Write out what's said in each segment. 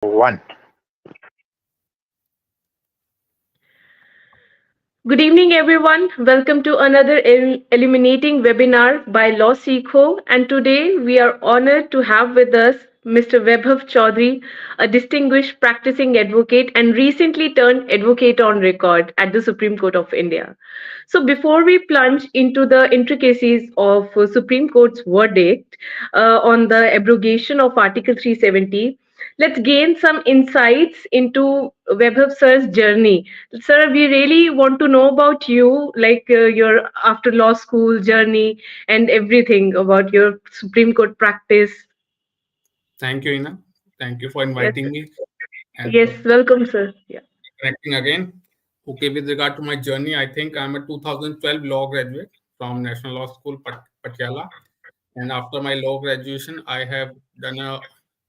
One. Good evening, everyone. Welcome to another illuminating webinar by LawSikho. And today we are honored to have with us Mr. Vaibhav Chaudhary, a distinguished practicing advocate and recently turned advocate on record at the Supreme Court of India. So, before we plunge into the intricacies of Supreme Court's verdict on the abrogation of Article 370, let's gain some insights into Vaibhav sir's journey. Sir, we really want to know about you, like your after law school journey and everything about your Supreme Court practice. Thank you, Ina. Thank you for Yes, inviting me and yes, for welcome, sir. Yeah. connecting again. Okay, with regard to my journey, I think I'm a 2012 law graduate from National Law School, Patiala. And after my law graduation, I have done a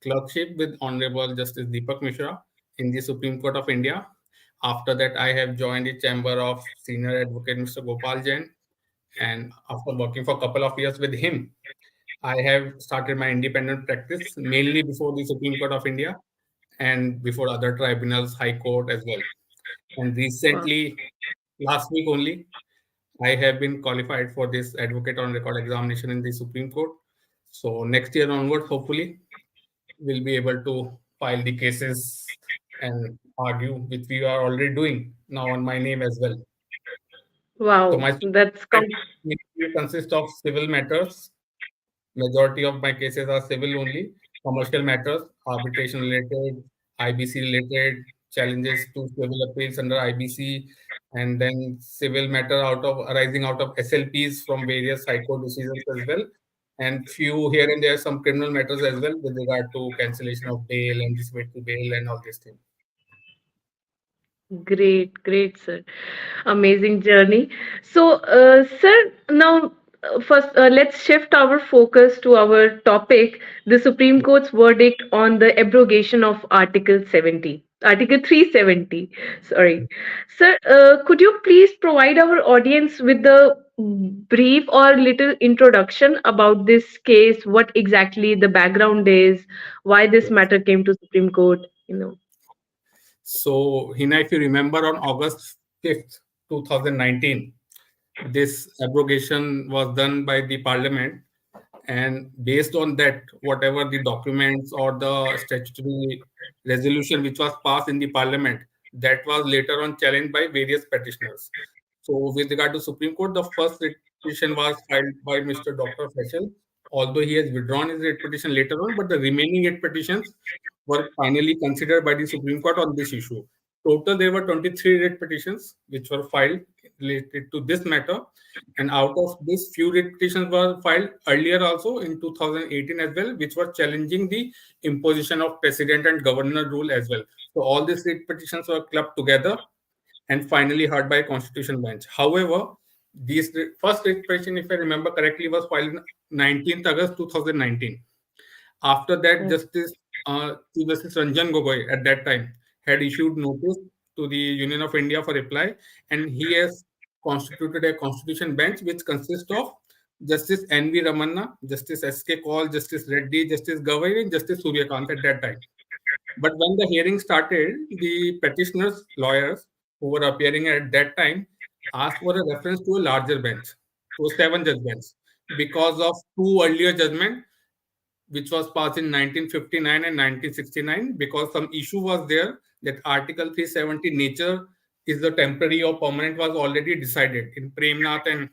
clerkship with Honorable Justice Deepak Mishra in the Supreme Court of India. After that, I have joined the chamber of Senior Advocate Mr. Gopal Jain. And after working for a couple of years with him, I have started my independent practice mainly before the Supreme Court of India and before other tribunals, High Court as well. And Wow. recently, last week only, I have been qualified for this advocate on record examination in the Supreme Court. So next year onwards, hopefully, we'll be able to file the cases and argue, which we are already doing now on my name as well. So Wow, my that's mainly consists of civil matters. Majority of my cases are civil only, commercial matters, arbitration related, IBC related, challenges to civil appeals under IBC, and then civil matter arising out of SLPs from various high court decisions as well, and few here and there some criminal matters as well with regard to cancellation of bail and dismissal to bail and all these things. great, great, sir. Amazing journey. So, sir, now first let's shift our focus to our topic, the Supreme Court's verdict on the abrogation of Article 370. Sorry. Sir, could you please provide our audience with the brief or little introduction about this case, what exactly the background is, why this Yes. matter came to Supreme Court, you know? So, Hina, if you remember on August 5th, 2019, this abrogation was done by the parliament, and based on that, whatever the documents or the statutory resolution which was passed in the parliament, that was later on challenged by various petitioners. So with regard to Supreme Court, the first writ petition was filed by Mr. Dr. Feshel, although he has withdrawn his writ petition later on, but the remaining 8 petitions were finally considered by the Supreme Court on this issue. Total, there were 23 writ petitions which were filed related to this matter, and out of this, few writ petitions were filed earlier also in 2018 as well, which were challenging the imposition of president and governor rule as well. So all these writ petitions were clubbed together and finally heard by a constitutional bench. However, this first writ petition, if I remember correctly, was filed on 19th August 2019. After that, Justice Chief Justice Ranjan Gogoi at that time had issued notice to the Union of India for reply, and he has constituted a constitution bench which consists of Justice N.V. Ramanna, Justice S.K. Kaul, Justice Reddy, Justice Gavai, and Justice Suryakant at that time. But when the hearing started, the petitioners' lawyers who were appearing at that time asked for a reference to a larger bench, to a seven-judge bench, because of two earlier judgments which was passed in 1959 and 1969, because some issue was there that Article 370 nature is the temporary or permanent was already decided in Premnath and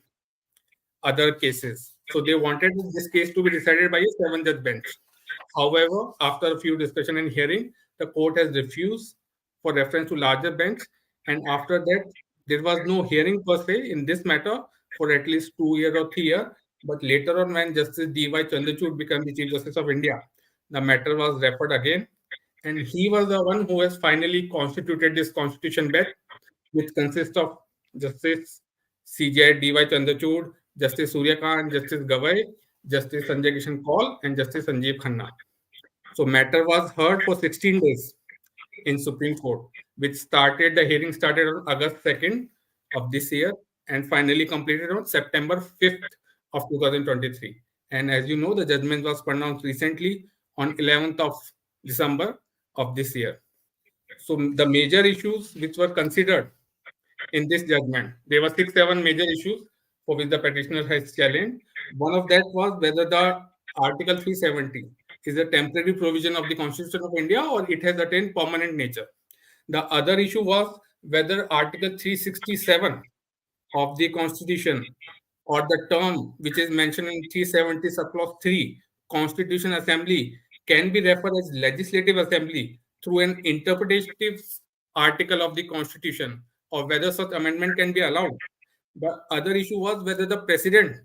other cases. So they wanted this case to be decided by a seven-judge bench. However, after a few discussion and hearing, the court has refused for reference to larger bench, and after that, there was no hearing per se in this matter for at least 2 years or 3 years. But later on, when Justice D.Y. Chandrachud became the Chief Justice of India, the matter was referred again, and he was the one who has finally constituted this constitution bench, which consists of Justice C.J. D.Y. Chandrachud, Justice Suryakant, Justice Gavai, Justice Sanjay Kishan Kaul, and Justice Sanjeev Khanna. So matter was heard for 16 days in Supreme Court, which the hearing started on August 2nd of this year and finally completed on September 5th of 2023. And as you know, the judgment was pronounced recently on 11th of December of this year. So the major issues which were considered in this judgment, there were six, seven major issues for which the petitioner has challenged. One of that was whether the Article 370 is a temporary provision of the Constitution of India or it has attained permanent nature. The other issue was whether Article 367 of the Constitution or the term which is mentioned in 370 subclause 3 Constitution Assembly can be referred as Legislative Assembly through an interpretative article of the Constitution or whether such amendment can be allowed. The other issue was whether the President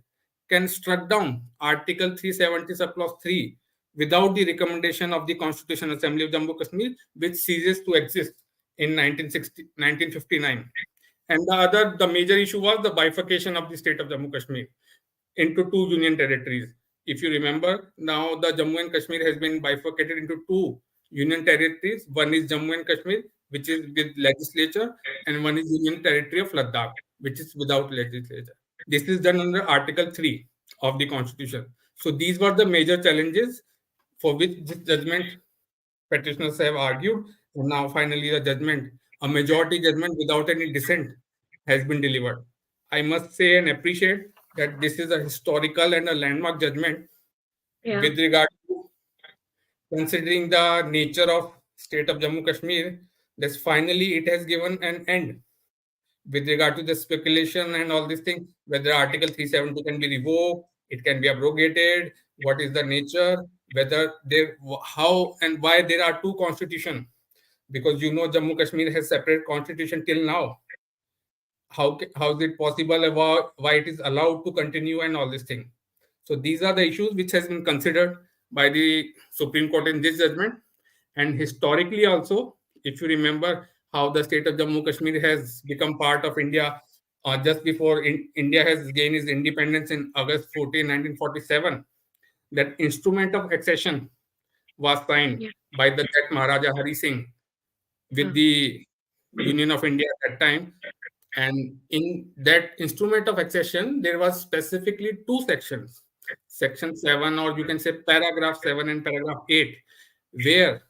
can struck down Article 370 subclause 3 without the recommendation of the Constitution Assembly of Jammu Kashmir, which ceases to exist in 1959. And the major issue was the bifurcation of the state of Jammu Kashmir into two union territories. If you remember, now the Jammu and Kashmir has been bifurcated into two union territories. One is Jammu and Kashmir, which is with legislature, and one is Union Territory of Ladakh, which is without legislature. This is done under Article 3 of the Constitution. So these were the major challenges for which this judgment petitioners have argued. And now finally the judgment, a majority judgment without any dissent, has been delivered. I must say and appreciate that this is a historical and a landmark judgment Yeah. with regard to considering the nature of state of Jammu Kashmir. That finally it has given an end with regard to the speculation and all these things, whether Article 370 can be revoked, it can be abrogated, what is the nature, whether there, how and why there are two constitutions, because Jammu Kashmir has separate constitution till now. How is it possible, about why it is allowed to continue and all these things. So these are the issues which has been considered by the Supreme Court in this judgment. And historically also, if you remember how the state of Jammu Kashmir has become part of India just before India has gained its independence in August 14, 1947, that instrument of accession was signed Yeah. by the Jet Maharaja Hari Singh with Uh, the Union of India at that time. And in that instrument of accession, there was specifically two sections, Section 7, or you can say Paragraph 7 and Paragraph 8, where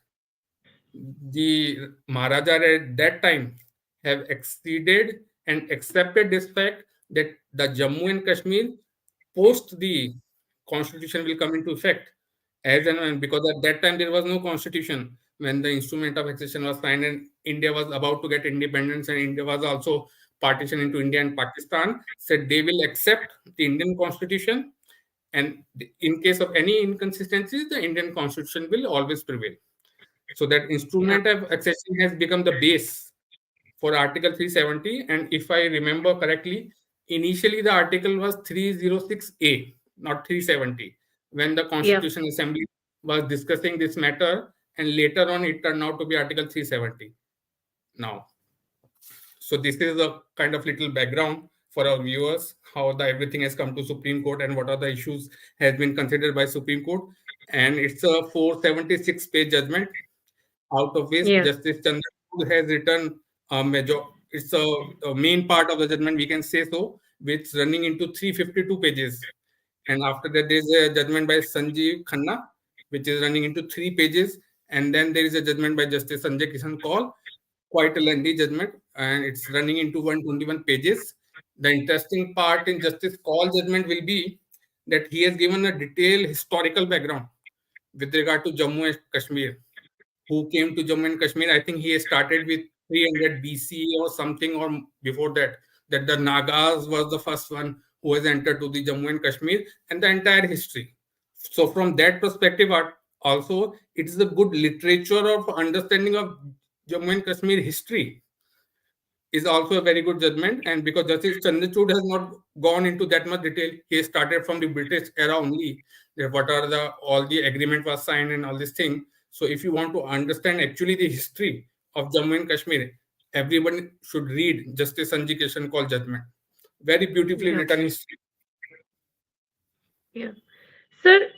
the Maharaja at that time have exceeded and accepted this fact that the Jammu and Kashmir post the constitution will come into effect as and when, because at that time there was no constitution when the instrument of accession was signed and India was about to get independence and India was also partitioned into India and Pakistan, said they will accept the Indian constitution, and in case of any inconsistencies, the Indian constitution will always prevail. So that yeah. instrument of accession has become the base for Article 370. And if I remember correctly, initially the article was 306A, not 370, when the Yeah. Constitution Assembly was discussing this matter, and later on it turned out to be Article 370 now. So this is a kind of little background for our viewers, how the everything has come to Supreme Court and what are the issues has been considered by Supreme Court. And it's a 476-page judgment, out of which Yeah. Justice Chandrachud has written a major. It's a main part of the judgment, we can say so, which running into 352 pages. And after that, there is a judgment by Sanjeev Khanna, which is running into 3 pages. And then there is a judgment by Justice Sanjay Kishan Kaul, quite a lengthy judgment, and it's running into 121 pages. The interesting part in Justice Kaul judgment will be that he has given a detailed historical background with regard to Jammu and Kashmir, who came to Jammu and Kashmir. I think he started with 300 BC or something, or before that, that the Nagas was the first one who has entered to the Jammu and Kashmir, and the entire history. So from that perspective, also it is a good literature of understanding of Jammu and Kashmir history is also a very good judgment. And because Justice Chandrachud has not gone into that much detail, he started from the British era only. That what are the all the agreement was signed and all this thing. So if you want to understand actually the history of Jammu and Kashmir, everyone should read Justice Sanjay Kishan Kaul judgment. Very beautifully Yeah. written history. Yeah. Sir,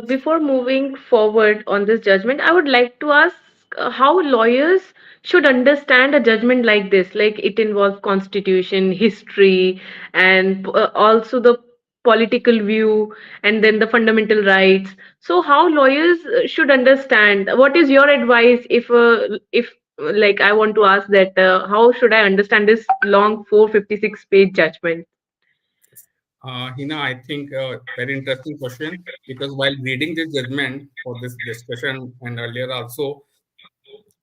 before moving forward on this judgment, I would like to ask how lawyers should understand a judgment like this. Like it involves constitution, history, and also the political view, and then the fundamental rights. So how lawyers should understand? What is your advice if like I want to ask that how should I understand this long 456-page judgment? Hina, I think very interesting question, because while reading this judgment for this discussion and earlier also,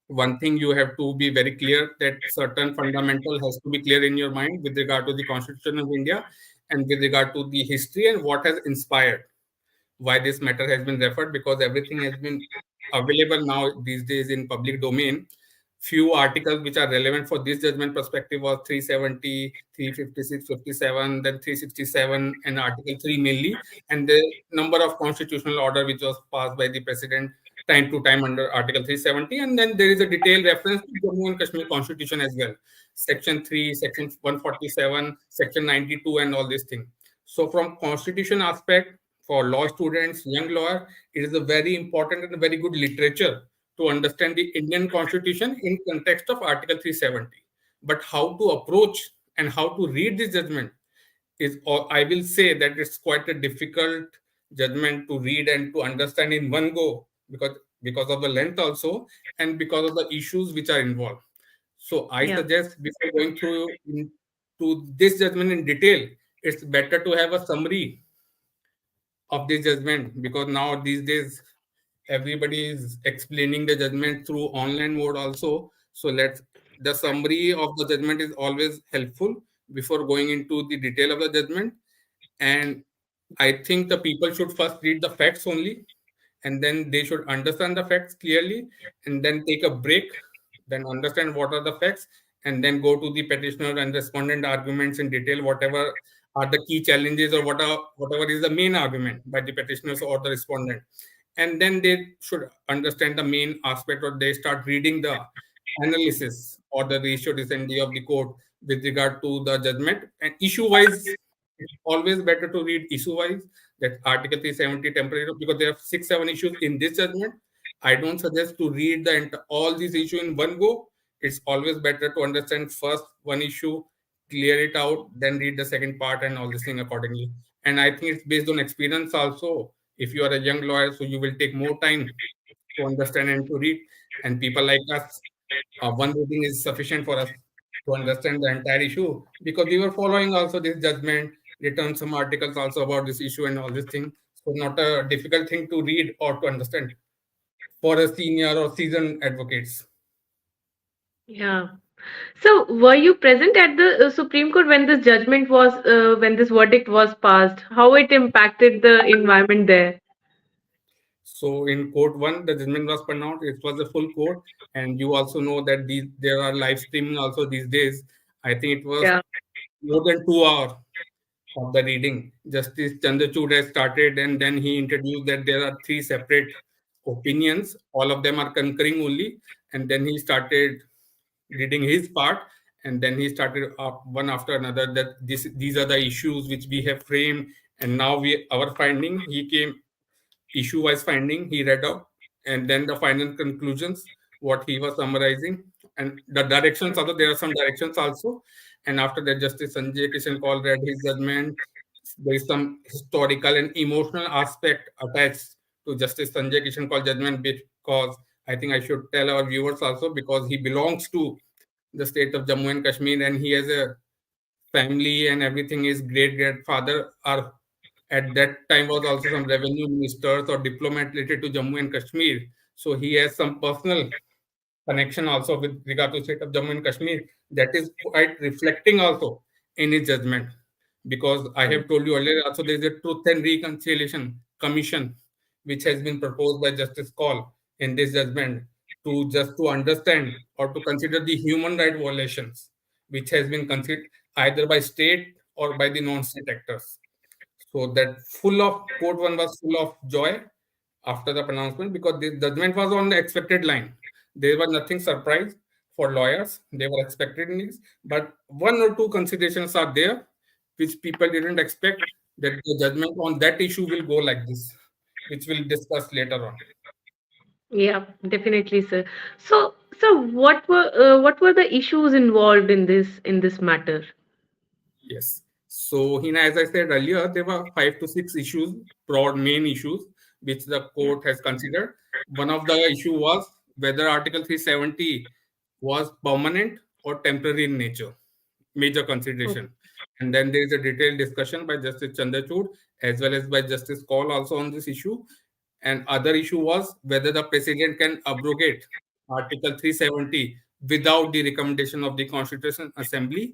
one thing you have to be very clear that certain fundamental has to be clear in your mind with regard to the Constitution of India and with regard to the history and what has inspired why this matter has been referred, because everything has been available now these days in public domain. Few articles which are relevant for this judgment perspective was 370, 356, 57, then 367, and Article 3 mainly, and the number of constitutional order which was passed by the president time to time under Article 370, and then there is a detailed reference to Jammu and Kashmir Constitution as well, Section 3, Section 147, Section 92, and all these things. So from constitution aspect, for law students, young lawyer, it is a very important and a very good literature to understand the Indian Constitution in context of Article 370. But how to approach and how to read this judgment is, or I will say that it's quite a difficult judgment to read and to understand in one go, because of the length also and because of the issues which are involved. So I Yeah. suggest before going through into this judgment in detail, it's better to have a summary of this judgment, because now these days everybody is explaining the judgment through online mode also. So let's the summary of the judgment is always helpful before going into the detail of the judgment. And I think the people should first read the facts only, and then they should understand the facts clearly, and then take a break, then understand what are the facts, and then go to the petitioner and respondent arguments in detail, whatever are the key challenges or whatever is the main argument by the petitioners or the respondent. And then they should understand the main aspect, or they start reading the analysis or the ratio decidendi of the court with regard to the judgment. And issue wise, it's always better to read issue wise, that Article 370 temporary, because there are 6, 7 issues in this judgment. I don't suggest to read all these issues in one go. It's always better to understand first one issue, clear it out, then read the second part and all this thing accordingly. And I think it's based on experience also. If you are a young lawyer, so you will take more time to understand and to read. And people like us, one reading is sufficient for us to understand the entire issue, because we were following also this judgment, written some articles also about this issue and all this thing. So not a difficult thing to read or to understand for a senior or seasoned advocates. Yeah. So, were you present at the Supreme Court when this judgment was, when this verdict was passed? How it impacted the environment there? So in court one, the judgment was pronounced. It was a full court, and you also know that there are live streaming also these days. I think it was Yeah. more than 2 hours of the reading. Justice Chandrachud has started, and then he introduced that there are three separate opinions. All of them are concurring only, and then he started reading his part, and then he started up one after another that these are the issues which we have framed, and now we our finding. He came issue wise finding he read out, and then the final conclusions what he was summarizing, and the directions also, there are some directions also. And after that, Justice Sanjay Kishan Kaul read his judgment. There is some historical and emotional aspect attached to Justice Sanjay Kishan Kaul judgment, because I think I should tell our viewers also, because he belongs to the state of Jammu and Kashmir, and he has a family and everything. His great grandfather are at that time was also some revenue ministers or diplomat related to Jammu and Kashmir. So he has some personal connection also with regard to state of Jammu and Kashmir. That is quite reflecting also in his judgment. Because I have told you earlier also, there is a Truth and Reconciliation Commission which has been proposed by Justice Call in this judgment, to just to understand or to consider the human right violations which has been considered either by state or by the non-state actors. So that full of court one was full of joy after the pronouncement, because the judgment was on the expected line. There was nothing surprise for lawyers. They were expecting this, but one or two considerations are there which people didn't expect, that the judgment on that issue will go like this, which we'll discuss later on. Yeah, definitely, sir. So what were the issues involved in this matter? Yes. So, Hina, as I said earlier, there were 5 to 6 issues, broad main issues, which the Yeah. court has considered. One of the issue was whether Article 370 was permanent or temporary in nature, major Okay. consideration. And then there is a detailed discussion by Justice Chandrachud as well as by Justice Kaul also on this issue. And other issue was whether the president can abrogate Article 370 without the recommendation of the Constitutional Assembly.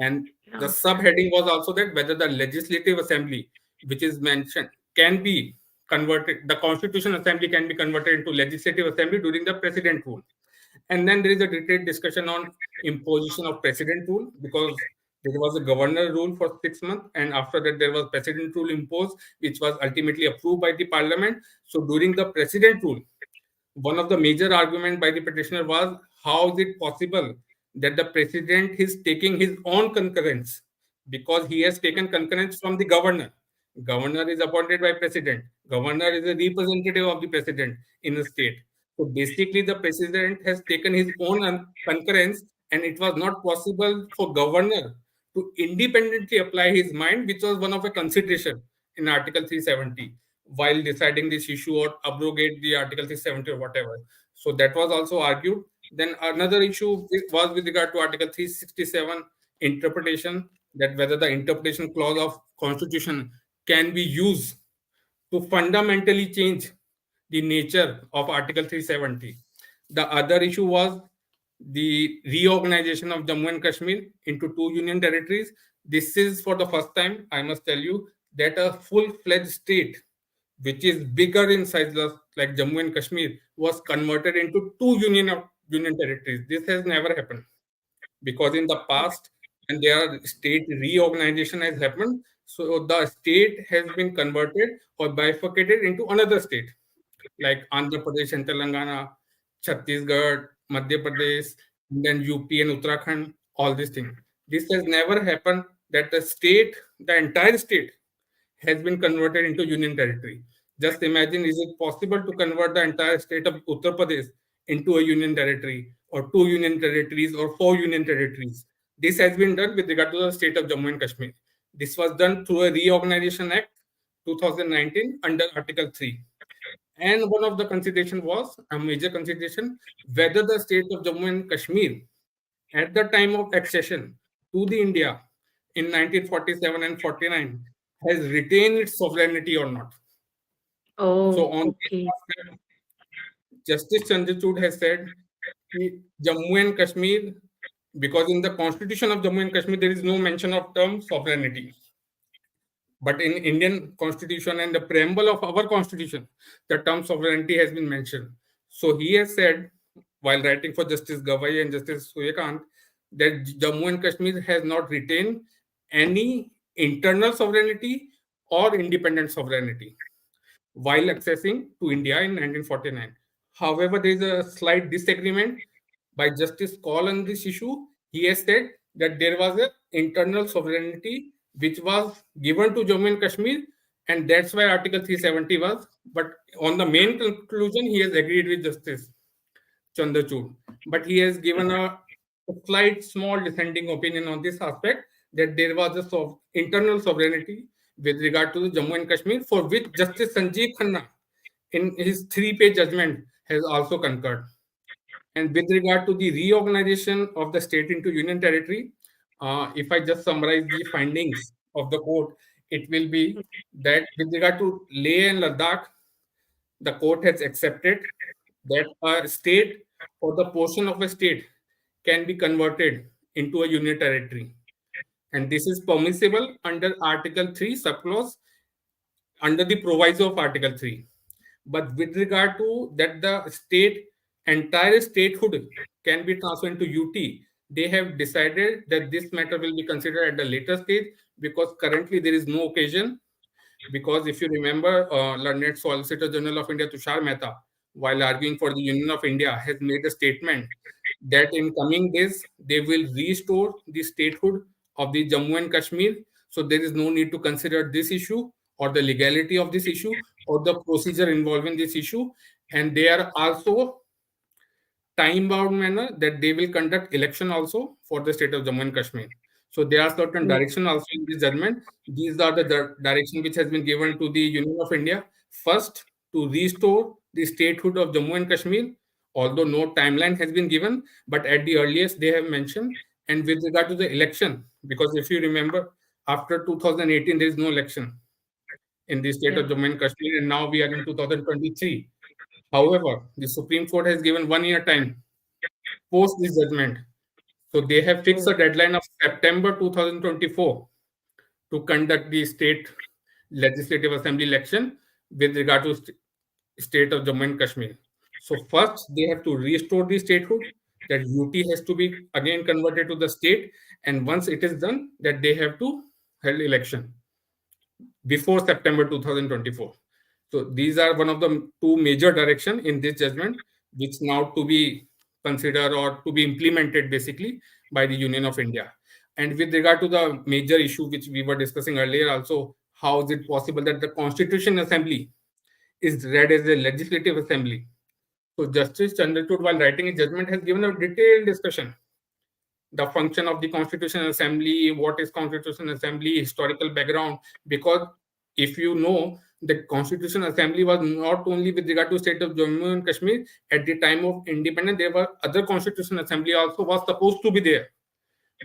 And the Yeah. subheading was also that whether the Legislative Assembly, which is mentioned, can be converted, the Constitutional Assembly can be converted into Legislative Assembly during the President rule. And then there is a detailed discussion on imposition of President rule, because there was a governor rule for 6 months, and after that there was President rule imposed, which was ultimately approved by the Parliament. So during the President rule, one of the major argument by the petitioner was how is it possible that the president is taking his own concurrence, because he has taken concurrence from the governor. Governor is appointed by president. Governor is a representative of the president in a state. So basically the president has taken his own concurrence, and it was not possible for governor to independently apply his mind, which was one of a consideration in Article 370 while deciding this issue or abrogate the Article 370 or whatever. So that was also argued. Then another issue was with regard to Article 367 interpretation, that whether the interpretation clause of Constitution can be used to fundamentally change the nature of Article 370. The other issue was the reorganization of Jammu and Kashmir into two union territories. This is for the first time, I must tell you, that a full-fledged state, which is bigger in size, like Jammu and Kashmir, was converted into two union territories. This has never happened, because in the past, when their state reorganization has happened, so the state has been converted or bifurcated into another state, like Andhra Pradesh and Telangana, Chhattisgarh, Madhya Pradesh, and then UP and Uttarakhand, all these things. This has never happened that the entire state has been converted into union territory. Just imagine, is it possible to convert the entire state of Uttar Pradesh into a union territory, or two union territories, or four union territories? This has been done with regard to the state of Jammu and Kashmir. This was done through a Reorganization Act 2019 under Article 3. And one of the consideration was a major consideration, whether the state of Jammu and Kashmir at the time of accession to the India in 1947 and 49 has retained its sovereignty or not. So Oh, on this okay. aspect, Justice Chandrachud has said कि Jammu and Kashmir, because in the constitution of Jammu and Kashmir there is no mention of term sovereignty. But in Indian constitution and the preamble of our constitution, the term sovereignty has been mentioned. So he has said, while writing for Justice Gavai and Justice Suryakant, that Jammu and Kashmir has not retained any internal sovereignty or independent sovereignty while accessing to India in 1949. However, there is a slight disagreement by Justice Kaul on this issue. He has said that there was an internal sovereignty which was given to Jammu and Kashmir, and that's why Article 370 was. But on the main conclusion, he has agreed with Justice Chandrachud. But he has given a slight, small dissenting opinion on this aspect, that there was a internal sovereignty with regard to the Jammu and Kashmir, for which Justice Sanjeev Khanna, in his three-page judgment, has also concurred. And with regard to the reorganization of the state into union territory, if I just summarize the findings of the court, it will be that with regard to Leh and Ladakh, the court has accepted that a state or the portion of a state can be converted into a union territory. And this is permissible under Article 3, subclause, under the proviso of Article 3. But with regard to that the entire statehood can be transferred into UT, they have decided that this matter will be considered at the later stage, because currently there is no occasion. Because if you remember, learned Solicitor General of India Tushar Mehta, while arguing for the Union of India, has made a statement that in coming days they will restore the statehood of the Jammu and Kashmir. So there is no need to consider this issue or the legality of this issue or the procedure involving this issue. And they are also time bound manner that they will conduct election also for the state of Jammu and Kashmir. So there are certain Yeah. direction also in this judgment. These are the direction which has been given to the Union of India. First, to restore the statehood of Jammu and Kashmir, although no timeline has been given, but at the earliest they have mentioned. And with regard to the election, because if you remember, after 2018 there is no election in the state Yeah. of Jammu and Kashmir, and now we are in 2023. However, the Supreme Court has given 1 year time post this judgment. So they have fixed a Oh, deadline of September 2024 to conduct the state legislative assembly election with regard to state of Jammu and Kashmir. So first they have to restore the statehood. That UT has to be again converted to the state, and once it is done, that they have to hold election before September 2024. So these are one of the two major direction in this judgment, which now to be considered or to be implemented basically by the Union of India. And with regard to the major issue which we were discussing earlier, also how is it possible that the Constitution Assembly is read as a legislative assembly? So Justice Chandrachud, while writing his judgment, has given a detailed discussion the function of the Constitutional Assembly, what is Constitutional Assembly, historical background. Because if you know, the Constitutional Assembly was not only with regard to state of Jammu and Kashmir. At the time of independence, there were other Constitutional Assembly also was supposed to be there,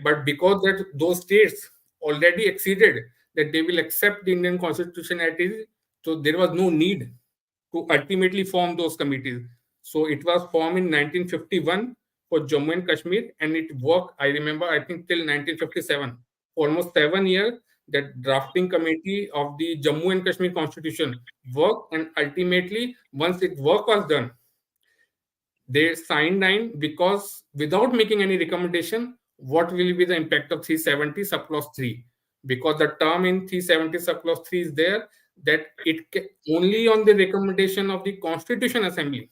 but because that those states already exceeded that they will accept the Indian Constitution as is, so there was no need to ultimately form those committees. So it was formed in 1951 for Jammu and Kashmir, and it worked, I remember, I think till 1957, almost 7 years. That drafting committee of the Jammu and Kashmir Constitution worked, and ultimately, once it work was done, they signed nine because without making any recommendation, what will be the impact of 370 subclause 3? Because the term in 370 subclause 3 is there that only on the recommendation of the Constitution Assembly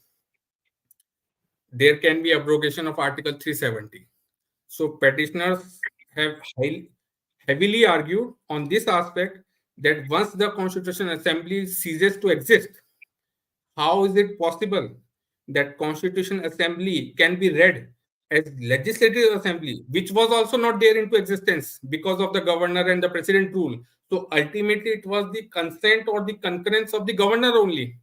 there can be abrogation of Article 370. So petitioners have heavily argued on this aspect that once the Constitution Assembly ceases to exist, how is it possible that Constitution Assembly can be read as Legislative Assembly, which was also not there into existence because of the governor and the president rule? So ultimately, it was the consent or the concurrence of the governor only,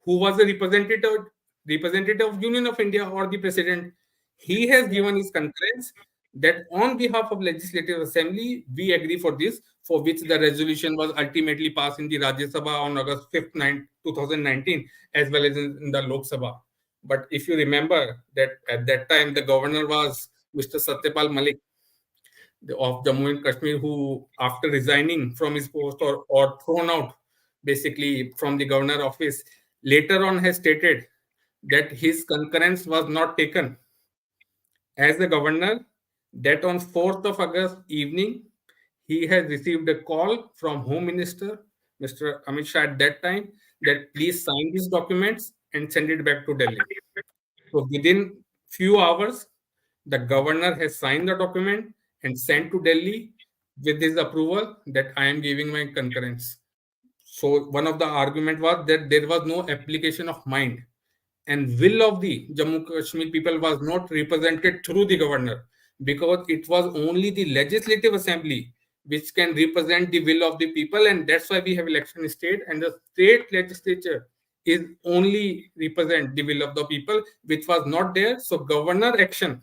who was the representative of Union of India or the president. He has yeah. given his concurrence that on behalf of Legislative Assembly, we agree for this, for which the resolution was ultimately passed in the Rajya Sabha on August 5th, 2019, as well as in the Lok Sabha. But if you remember that at that time, the governor was Mr. Satyapal Malik of Jammu and Kashmir, who, after resigning from his post or thrown out basically from the governor office, later on has stated that his concurrence was not taken as the governor, that on 4th of August evening, he has received a call from Home Minister, Mr. Amit Shah at that time, that please sign these documents and send it back to Delhi. So within few hours, the governor has signed the document and sent to Delhi with his approval that I am giving my concurrence. So one of the argument was that there was no application of mind, and will of the Jammu Kashmir people was not represented through the governor, because it was only the legislative assembly which can represent the will of the people, and that's why we have election state, and the state legislature is only represent the will of the people, which was not there. So governor action,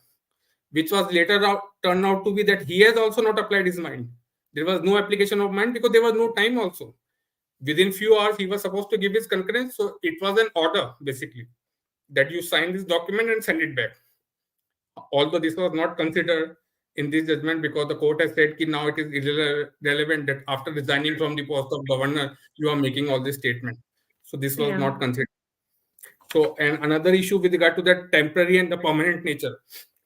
which was later turned out to be that he has also not applied his mind. There was no application of mind because there was no time also. Within few hours he was supposed to give his concurrence, so it was an order basically that you sign this document and send it back. Although this was not considered in this judgment because the court has said that now it is irrelevant that after resigning from the post of governor, you are making all this statement. So this was Yeah. not considered. So, and another issue with regard to the temporary and the permanent nature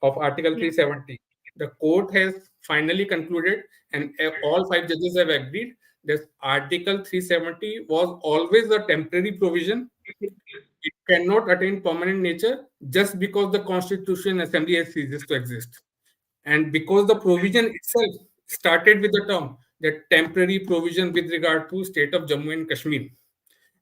of Article Yeah. 370, the court has finally concluded, and all five judges have agreed that Article 370 was always a temporary provision. It cannot attain permanent nature just because the Constitution Assembly has ceases to exist. And because the provision itself started with the term, that temporary provision with regard to state of Jammu and Kashmir.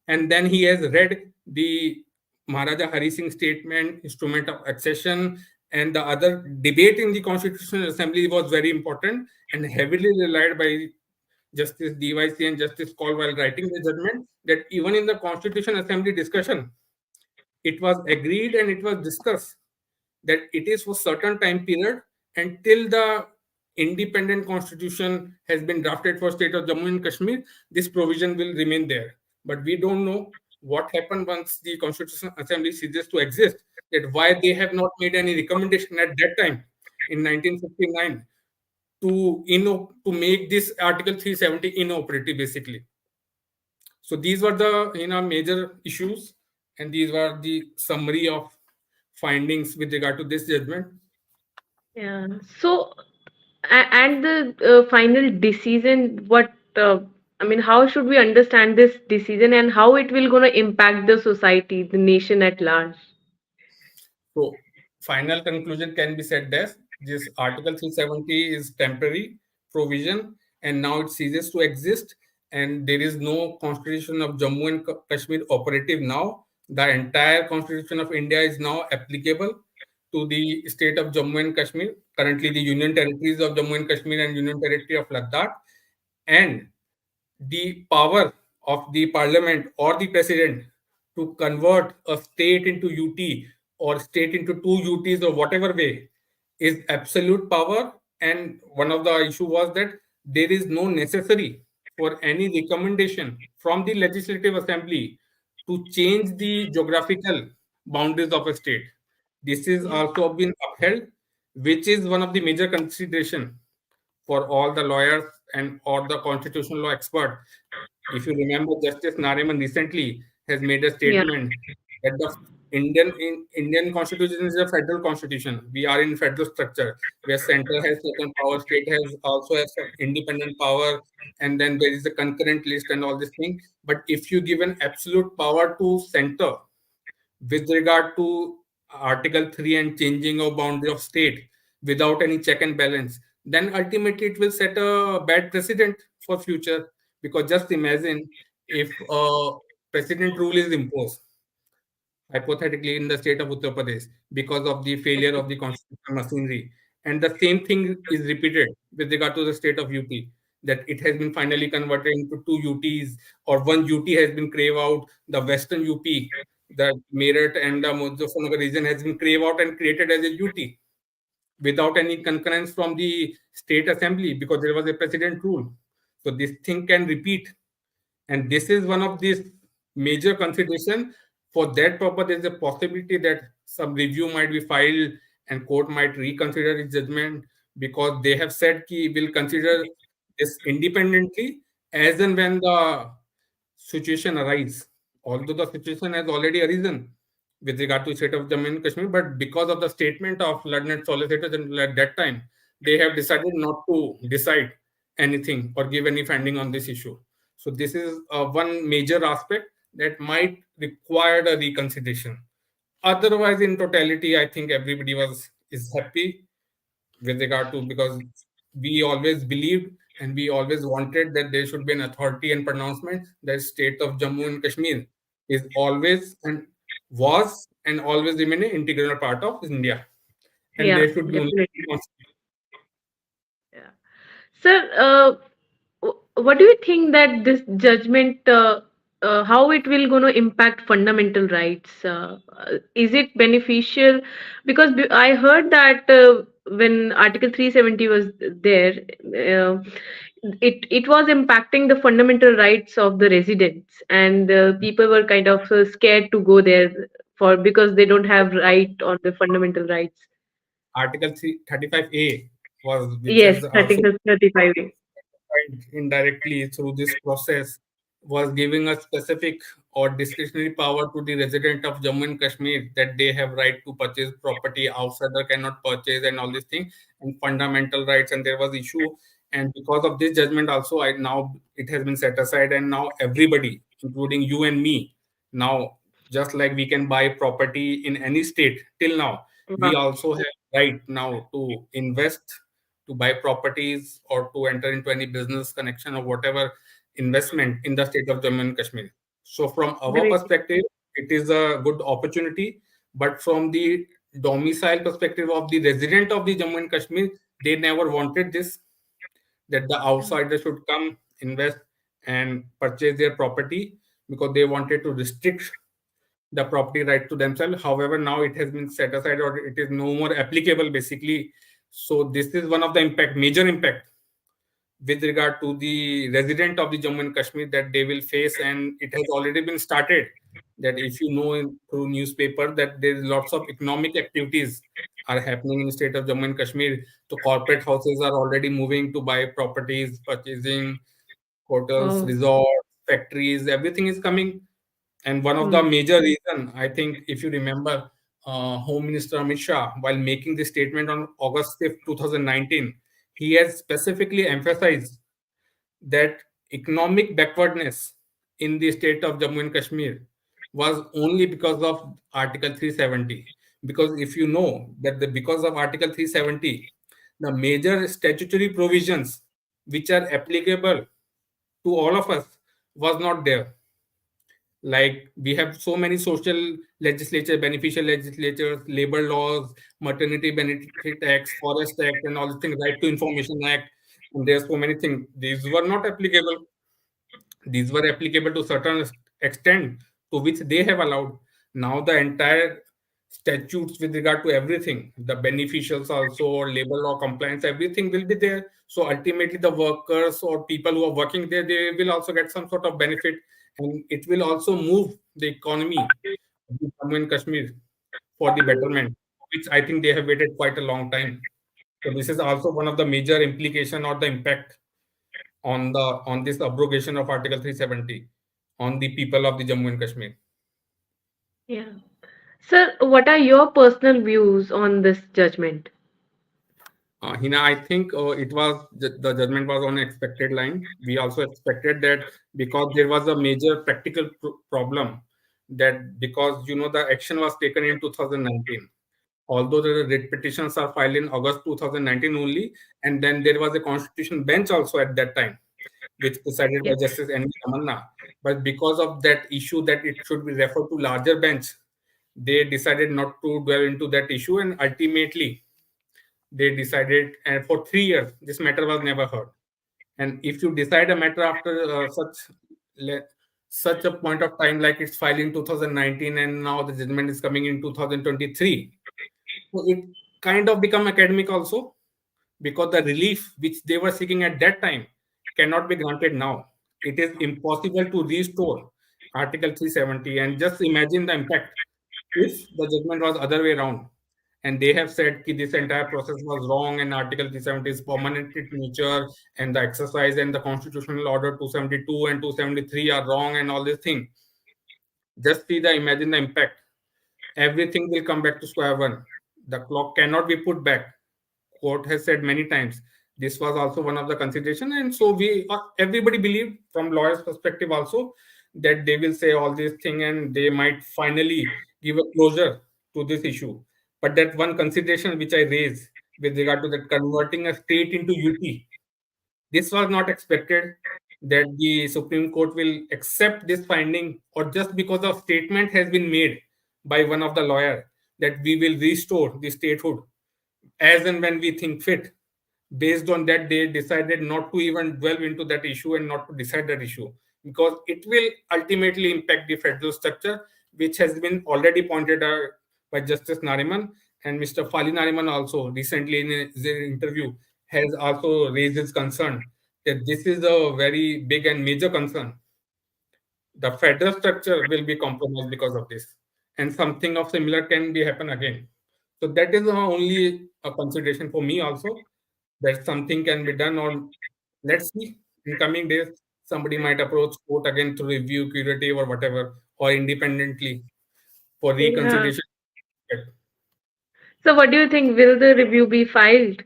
And then he has read the Maharaja Hari Singh statement, instrument of accession, and the other debate in the Constitutional Assembly was very important and heavily relied by Justice DYC and Justice Call while writing the judgment, that even in the Constitution Assembly discussion, it was agreed and it was discussed that it is for certain time period until the independent constitution has been drafted for state of Jammu and Kashmir. This provision will remain there, but we don't know what happened once the Constitutional Assembly ceases to exist, that why they have not made any recommendation at that time in 1959 to make this article 370 inoperative basically. So these were the major issues, and these were the summary of findings with regard to this judgment. Yeah. So, and the final decision, what I mean, how should we understand this decision and how it will gonna impact the society, the nation at large? So, final conclusion can be said that this Article 370 is temporary provision and now it ceases to exist, and there is no Constitution of Jammu and Kashmir operative now. The entire Constitution of India is now applicable to the state of Jammu and Kashmir, currently the Union Territories of Jammu and Kashmir and Union Territory of Ladakh, and the power of the parliament or the president to convert a state into UT or state into two UTs or whatever way is absolute power. And one of the issue was that there is no necessary for any recommendation from the legislative assembly to change the geographical boundaries of a state. This is Yeah. also been upheld, which is one of the major consideration for all the lawyers and or the constitutional law expert. If you remember, Justice Nariman recently has made a Yeah. statement that the Indian Constitution is a federal constitution. We are in federal structure where center has certain power, state has also has some independent power, and then there is a concurrent list and all this thing. But if you give an absolute power to center with regard to Article 3 and changing of boundary of state without any check and balance, then ultimately it will set a bad precedent for future. Because just imagine if a precedent rule is imposed, hypothetically in the state of Uttar Pradesh, because of the failure of the constitutional machinery, and the same thing is repeated with regard to the state of UP, that it has been finally converted into two UTs, or one UT has been crave out, the western UP, the Meerut and the Muzaffarnagar region has been crave out and created as a UT without any concurrence from the state assembly because there was a precedent rule. So this thing can repeat, and this is one of these major consideration. For that purpose, there is a possibility that some review might be filed and court might reconsider its judgment, because they have said ki will consider this independently as and when the situation arise. Although the situation has already arisen with regard to state of Jammu and Kashmir, but because of the statement of Lieutenant Solicitor General at that time, they have decided not to decide anything or give any finding on this issue. So this is one major aspect that might require a reconsideration. Otherwise, in totality, I think everybody was is happy with regard to, because we always believed and we always wanted that there should be an authority and pronouncement that state of Jammu and Kashmir is always and was and always remain an integral part of India, and Yeah, there should be only definitely. Yeah. Sir, what do you think that this judgment, how it will going to impact fundamental rights? Is it beneficial? Because I heard that when Article 370 was there, it was impacting the fundamental rights of the residents, and people were kind of scared to go there for because they don't have right on the fundamental rights. Article 35A was, which Yes, has also Article 35. indirectly through this process, was giving a specific or discretionary power to the resident of Jammu and Kashmir that they have right to purchase property, outsider cannot purchase, and all these things, and fundamental rights. And there was issue, and because of this judgment also, I now it has been set aside, and now everybody, including you and me, now just like we can buy property in any state till now, we Wow, also have right now to invest, to buy properties, or to enter into any business connection or whatever investment in the state of Jammu and Kashmir. So from our great. perspective, it is a good opportunity, but from the domicile perspective of the resident of the Jammu and Kashmir, they never wanted this, that the outsider should come, invest, and purchase their property, because they wanted to restrict the property right to themselves. However, now it has been set aside, or it is no more applicable, basically. So this is one of the major impact with regard to the resident of the Jammu and Kashmir that they will face, and it has already been started. That if you know through newspaper that there is lots of economic activities are happening in the state of Jammu and Kashmir. So corporate houses are already moving to buy properties, purchasing hotels, Oh. resorts, factories. Everything is coming, and one of the Hmm. major reason, I think, if you remember, Home Minister Amit Shah, while making this statement on August 5th, 2019, he has specifically emphasized that economic backwardness in the state of Jammu and Kashmir was only because of Article 370. Because if you know that because of Article 370, the major statutory provisions which are applicable to all of us was not there. Like we have so many social legislature, beneficial legislatures, labor laws, maternity benefit acts, forest act, and all the things, right to information act, and there's so many things. These were not applicable. These were applicable to certain extent to which they have allowed. Now the entire statutes with regard to everything, the beneficials also, or labor law compliance, everything will be there. So ultimately, the workers or people who are working there, they will also get some sort of benefit, and it will also move the economy of Jammu and Kashmir for the betterment, which I think they have waited quite a long time. So this is also one of the major implication or the impact on this abrogation of Article 370 on the people of the Jammu and Kashmir. Yeah. Sir, what are your personal views on this judgment? Hina, I think the judgment was on expected line. We also expected that, because there was a major practical problem, that because the action was taken in 2019, although the writ petitions are filed in August 2019 only, and then there was a constitution bench also at that time, which presided by Yeah. Justice N. V. Ramanna. But because of that issue that it should be referred to larger bench, they decided not to dwell into that issue, and ultimately they decided, and for 3 years this matter was never heard. And if you decide a matter after le- such a point of time, like it's filed in 2019 and now the judgment is coming in 2023, so it kind of become academic also, because the relief which they were seeking at that time cannot be granted now. It is impossible to restore Article 370. And just imagine the impact if the judgment was other way around. And they have said that this entire process was wrong, and Article 370 is permanent in nature, and the exercise and the Constitutional Order 272 and 273 are wrong, and all these things. Just imagine the impact. Everything will come back to square one. The clock cannot be put back. Court has said many times. This was also one of the consideration, and so everybody believed from lawyers' perspective also that they will say all these thing and they might finally give a closure to this issue. But that one consideration which I raised with regard to that converting a state into UT, this was not expected, that the Supreme Court will accept this finding, or just because of statement has been made by one of the lawyer that we will restore the statehood as and when we think fit. Based on that, they decided not to even delve into that issue and not to decide that issue, because it will ultimately impact the federal structure, which has been already pointed out by Justice Nariman. And Mr. Fali Nariman also recently in his interview has also raised his concern that this is a very big and major concern. The federal structure will be compromised because of this, and something of similar can be happen again. So that is only a consideration for me also, that something can be done, or let's see, in coming days somebody might approach court again to review curative or whatever, or independently for Yeah. reconsideration. So, what do you think? Will the review be filed?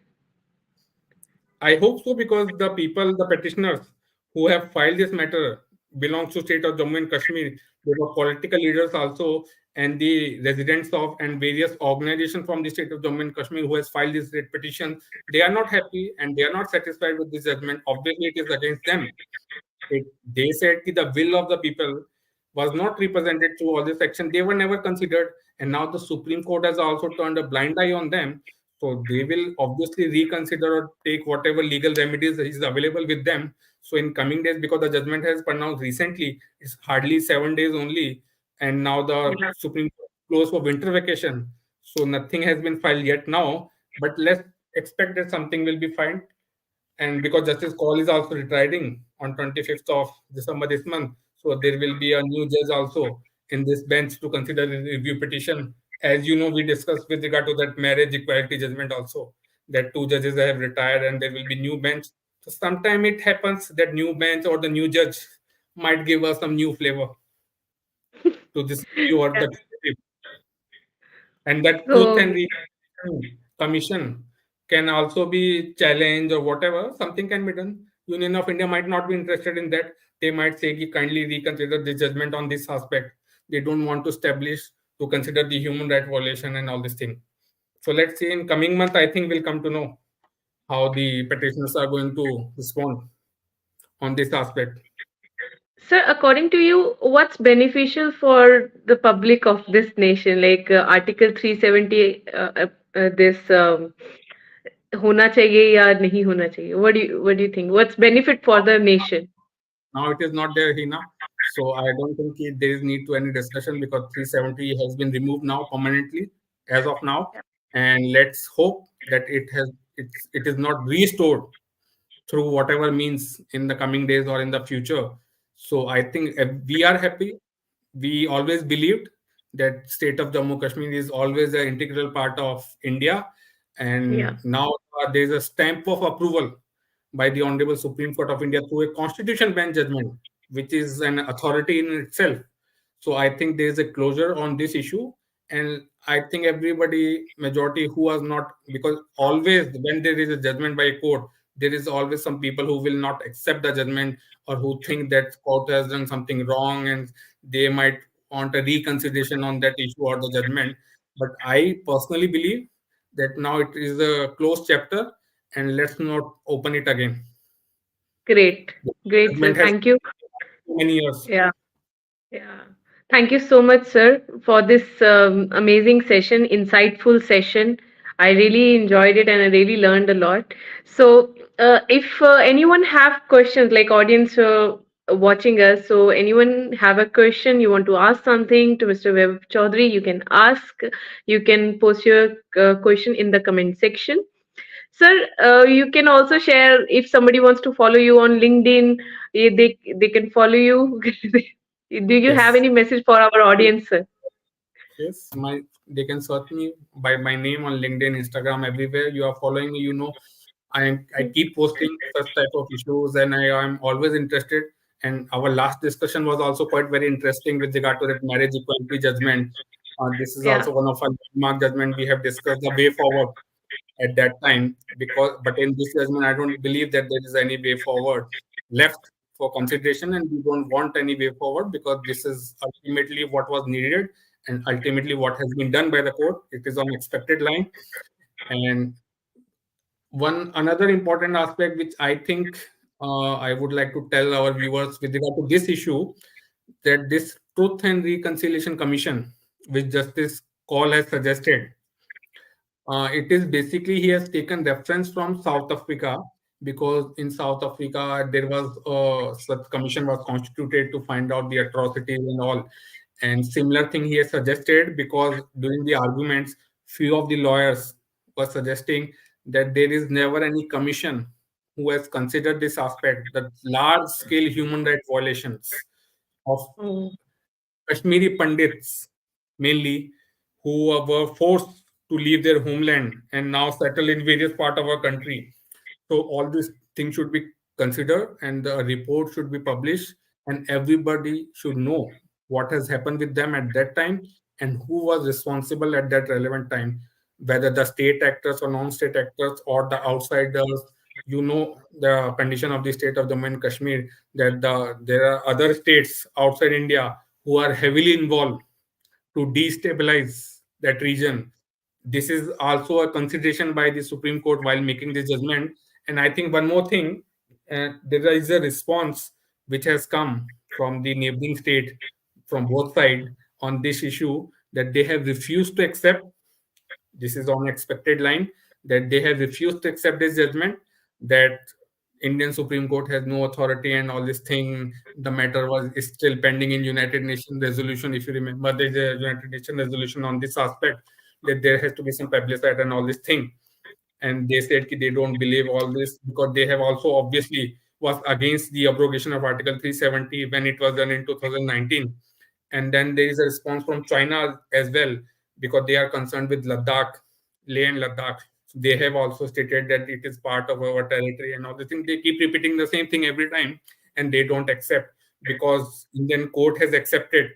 I hope so, because the people, the petitioners who have filed this matter belongs to state of Jammu and Kashmir. There were political leaders also, and the residents of and various organizations from the state of Jammu and Kashmir who has filed this writ petition. They are not happy and they are not satisfied with this judgment. Obviously, it is against them. They said that the will of the people was not represented through all this action. They were never considered, and now the Supreme Court has also turned a blind eye on them. So they will obviously reconsider or take whatever legal remedies is available with them. So in coming days, because the judgment has pronounced recently, it's hardly 7 days only, and now the Yeah. Supreme Court closed for winter vacation. So nothing has been filed yet now, but let's expect that something will be filed. And because Justice Kaul is also retiring on 25th of December this month, so there will be a new judge also in this bench to consider the review petition. As you know, we discussed with regard to that marriage equality judgment also, that two judges have retired and there will be new bench. So sometime it happens that new bench or the new judge might give us some new flavor to this review or Yeah. the and that truth So and reconciliation commission can also be challenged or whatever, something can be done. Union of India might not be interested in that. They might say, "Ki kindly reconsider the judgment on this aspect." They don't want to establish to consider the human right violation and all this thing. So let's see in coming month, I think we'll come to know how the petitioners are going to respond on this aspect. sir, according to you, what's beneficial for the public of this nation? Like Article 370, this होना चाहिए या नहीं होना चाहिए? What do you think? What's benefit for the nation? Now it is not there, Hina. So I don't think there is need to any discussion because 370 has been removed now permanently as of now, and let's hope that it is not restored through whatever means in the coming days or in the future. So I think we are happy. We always believed that state of Jammu Kashmir is always an integral part of India, Yeah, and now there is a stamp of approval by the Honorable Supreme Court of India through a constitution bench judgment, which is an authority in itself. So I think there is a closure on this issue, and I think everybody, majority who was not, because always when there is a judgment by a court, there is always some people who will not accept the judgment or who think that court has done something wrong and they might want a reconsideration on that issue or the judgment. But I personally believe that now it is a closed chapter and let's not open it again. great. The Great, sir. judgment has Thank you. too many years. Yeah. Yeah. Thank you so much, sir, for this amazing session, insightful session. I really enjoyed it and I really learned a lot. So, if anyone have questions, like audience watching us, so anyone have a question, you want to ask something to Mr. Web Chaudhary, you can ask. You can post your question in the comment section. Sir, you can also share if somebody wants to follow you on LinkedIn, they can follow you. Do you have Yes. any message for our audience, sir? Yes, they can search me by my name on LinkedIn, Instagram, everywhere. You are following me, I keep posting such type of issues, and I am always interested. And our last discussion was also quite very interesting with regard to that marriage equality judgment. This is Yeah, also one of our landmark judgment. We have discussed the way forward at that time, because but in this judgment I don't believe that there is any way forward left for consideration, and we don't want any way forward because this is ultimately what was needed and ultimately what has been done by the court. It is on expected line. And one another important aspect which I think I would like to tell our viewers with regard to this issue, that this truth and reconciliation commission which Justice Call has suggested, it is basically he has taken reference from South Africa, because in South Africa there was such commission was constituted to find out the atrocities and all. And similar thing he has suggested, because during the arguments, few of the lawyers were suggesting that there is never any commission who has considered this aspect, the large scale human rights violations of mm, Kashmiri Pandits, mainly, who were forced to leave their homeland and now settle in various parts of our country. So all these things should be considered, and the report should be published, and everybody should know what has happened with them at that time and who was responsible at that relevant time, whether the state actors or non-state actors or the outsiders. You know the condition of the state of Jammu and Kashmir, that there are other states outside India who are heavily involved to destabilize that region. This is also a consideration by the Supreme Court while making this judgment. And I think one more thing, there is a response which has come from the neighboring state from both sides on this issue, that they have refused to accept, this is on expected line, that they have refused to accept this judgment, that Indian Supreme Court has no authority and all this thing. The matter was is still pending in United Nations resolution. If you remember, there's a United Nations resolution on this aspect, that there has to be some publicity and all this thing. And they said that they don't believe all this because they have also obviously was against the abrogation of Article 370 when it was done in 2019. And then there is a response from China as well, because they are concerned with Ladakh, Leh and Ladakh. They have also stated that it is part of our territory and all the things. They keep repeating the same thing every time, and they don't accept, because Indian court has accepted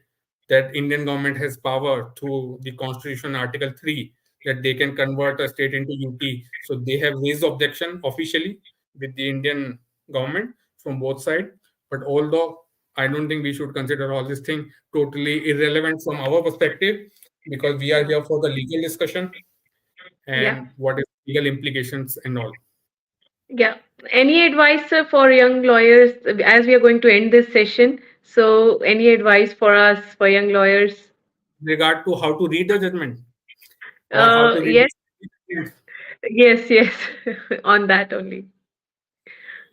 that Indian government has power through the Constitution Article 3, that they can convert a state into UT. So they have raised objection officially with the Indian government from both sides. But although I don't think we should consider all this thing totally irrelevant from our perspective, because we are Yeah. here for the legal discussion Yeah. and what is legal implications and all. Yeah. Any advice, sir, for young lawyers as we are going to end this session? So, any advice for us, for young lawyers? Regard to how to read the judgment or how to read Yes, it. yes, yes. On that only.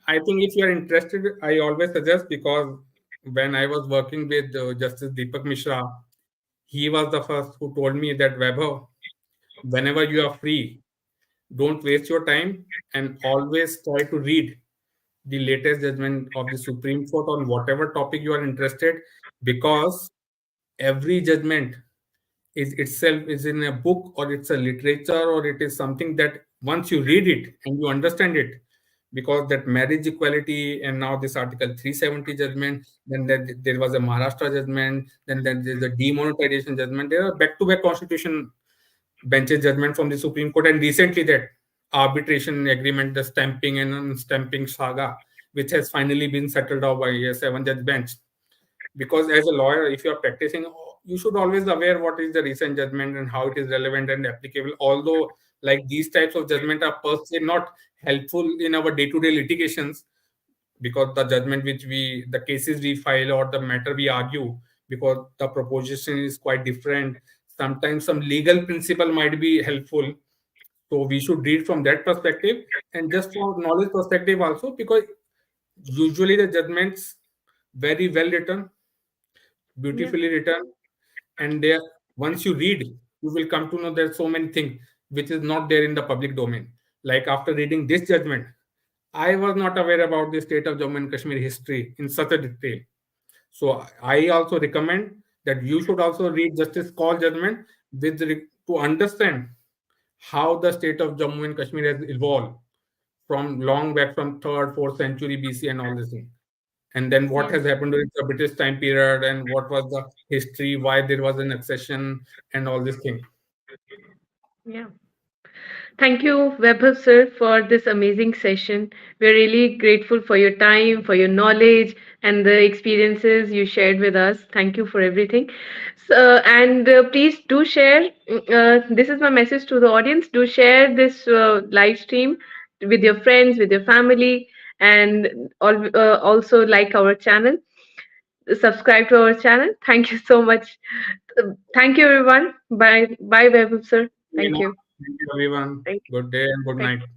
I think if you are interested, I always suggest, because when I was working with Justice Deepak Mishra, he was the first who told me that, Vaibhav, whenever you are free, don't waste your time and always try to read the latest judgment of the Supreme Court on whatever topic you are interested, because every judgment is itself is in a book, or it's a literature, or it is something that once you read it and you understand it, because that marriage equality and now this Article 370 judgment, then there was a Maharashtra judgment, then there's a demonetization judgment, there are back-to-back constitution benches judgment from the Supreme Court, and recently that arbitration agreement, the stamping and unstamping saga, which has finally been settled out by a seven-judge bench. Because as a lawyer, if you are practicing, you should always aware what is the recent judgment and how it is relevant and applicable. Although, like, these types of judgment are per se not helpful in our day-to-day litigations, because the judgment which the cases we file or the matter we argue, because the proposition is quite different, sometimes some legal principle might be helpful. So we should read from that perspective, and just for knowledge perspective also, because usually the judgments very well written, Yeah. beautifully written, and there, once you read, you will come to know there's so many things which is not there in the public domain. Like, after reading this judgment, I was not aware about the state of Jammu and Kashmir history in such a detail. So I also recommend that you should also read Justice Call judgment to understand how the state of Jammu and Kashmir has evolved from long back, from third, fourth century BC and all this thing. And then what Yeah. has happened during the British time period, and what was the history, why there was an accession and all this thing. Yeah. Thank you, Webber sir, for this amazing session. We're really grateful for your time, for your knowledge, and the experiences you shared with us. Thank you for everything. So, and please do share. This is my message to the audience. Do share this live stream with your friends, with your family, and also like our channel. Subscribe to our channel. Thank you so much. Thank you, everyone. Bye, bye, Webber sir. You Thank know, you. thank you everyone. Thank you. Good day and good Thank night.